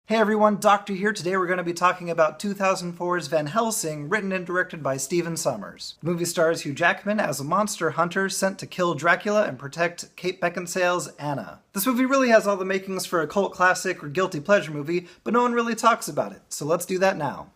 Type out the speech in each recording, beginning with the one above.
Hey everyone, Doctor here. Today we're going to be talking about 2004's Van Helsing, written and directed by Stephen Sommers. The movie stars Hugh Jackman as a monster hunter sent to kill Dracula and protect Kate Beckinsale's Anna. This movie really has all the makings for a cult classic or guilty pleasure movie, but no one really talks about it, so let's do that now.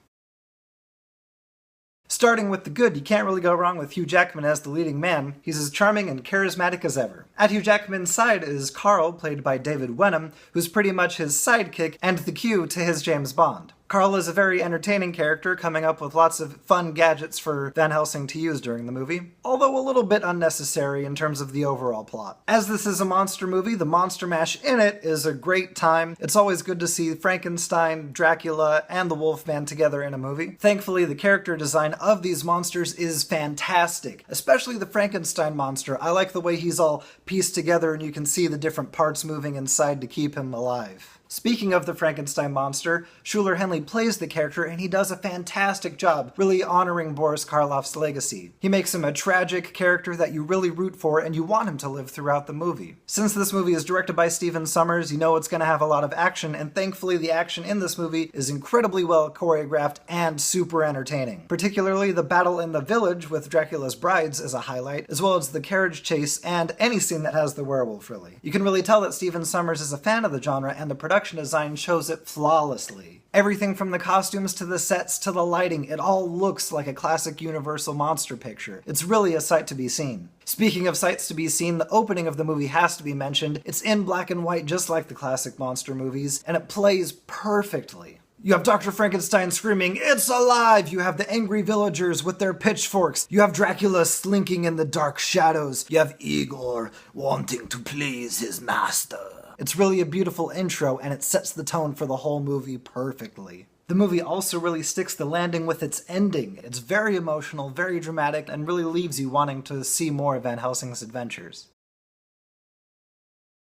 Starting with the good, you can't really go wrong with Hugh Jackman as the leading man. He's as charming and charismatic as ever. At Hugh Jackman's side is Carl, played by David Wenham, who's pretty much his sidekick and the Q to his James Bond. Carl is a very entertaining character, coming up with lots of fun gadgets for Van Helsing to use during the movie, although a little bit unnecessary in terms of the overall plot. As this is a monster movie, the monster mash in it is a great time. It's always good to see Frankenstein, Dracula, and the Wolfman together in a movie. Thankfully, the character design of these monsters is fantastic, especially the Frankenstein monster. I like the way he's all pieced together and you can see the different parts moving inside to keep him alive. Speaking of the Frankenstein monster, Shuler Henley plays the character and he does a fantastic job, really honoring Boris Karloff's legacy. He makes him a tragic character that you really root for and you want him to live throughout the movie. Since this movie is directed by Stephen Sommers, you know it's going to have a lot of action, and thankfully the action in this movie is incredibly well choreographed and super entertaining. Particularly the battle in the village with Dracula's brides is a highlight, as well as the carriage chase and any scene that has the werewolf, really. You can really tell that Stephen Sommers is a fan of the genre, and the production design shows it flawlessly. Everything from the costumes to the sets to the lighting, it all looks like a classic Universal monster picture. It's really a sight to be seen. Speaking of sights to be seen, the opening of the movie has to be mentioned. It's in black and white just like the classic monster movies, and it plays perfectly. You have Dr. Frankenstein screaming, "It's alive!" You have the angry villagers with their pitchforks. You have Dracula slinking in the dark shadows. You have Igor wanting to please his master. It's really a beautiful intro, and it sets the tone for the whole movie perfectly. The movie also really sticks the landing with its ending. It's very emotional, very dramatic, and really leaves you wanting to see more of Van Helsing's adventures.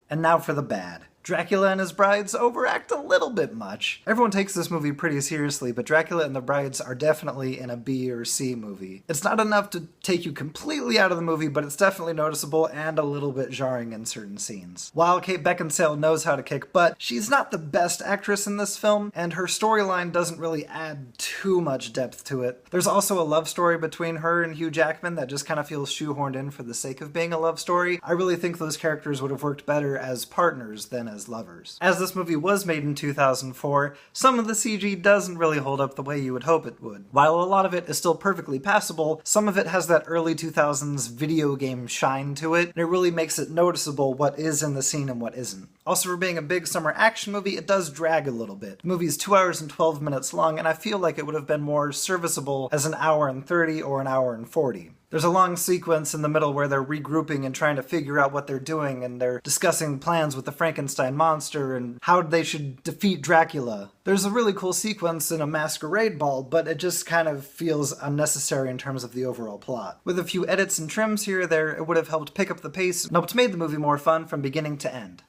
And now for the bad. Dracula and his brides overact a little bit much. Everyone takes this movie pretty seriously, but Dracula and the brides are definitely in a B or C movie. It's not enough to take you completely out of the movie, but it's definitely noticeable and a little bit jarring in certain scenes. While Kate Beckinsale knows how to kick butt, she's not the best actress in this film, and her storyline doesn't really add too much depth to it. There's also a love story between her and Hugh Jackman that just kind of feels shoehorned in for the sake of being a love story. I really think those characters would have worked better as partners than as lovers. As this movie was made in 2004, some of the CG doesn't really hold up the way you would hope it would. While a lot of it is still perfectly passable, some of it has that early 2000s video game shine to it, and it really makes it noticeable what is in the scene and what isn't. Also, for being a big summer action movie, it does drag a little bit. The movie is 2 hours and 12 minutes long, and I feel like it would have been more serviceable as an hour and 30 or an hour and 40. There's a long sequence in the middle where they're regrouping and trying to figure out what they're doing, and they're discussing plans with the Frankenstein monster and how they should defeat Dracula. There's a really cool sequence in a masquerade ball, but it just kind of feels unnecessary in terms of the overall plot. With a few edits and trims here or there, it would have helped pick up the pace and helped make the movie more fun from beginning to end.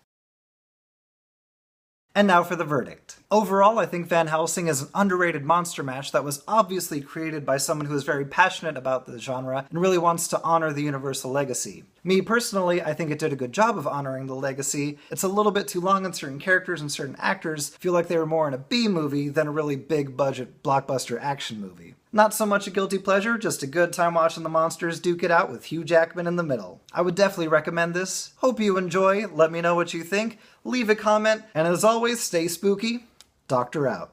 And now for the verdict. Overall, I think Van Helsing is an underrated monster mash that was obviously created by someone who is very passionate about the genre and really wants to honor the Universal legacy. Me personally, I think it did a good job of honoring the legacy. It's a little bit too long, and certain characters and certain actors feel like they were more in a B movie than a really big budget blockbuster action movie. Not so much a guilty pleasure, just a good time watching the monsters duke it out with Hugh Jackman in the middle. I would definitely recommend this. Hope you enjoy. Let me know what you think. Leave a comment. And as always, stay spooky. Doctor out.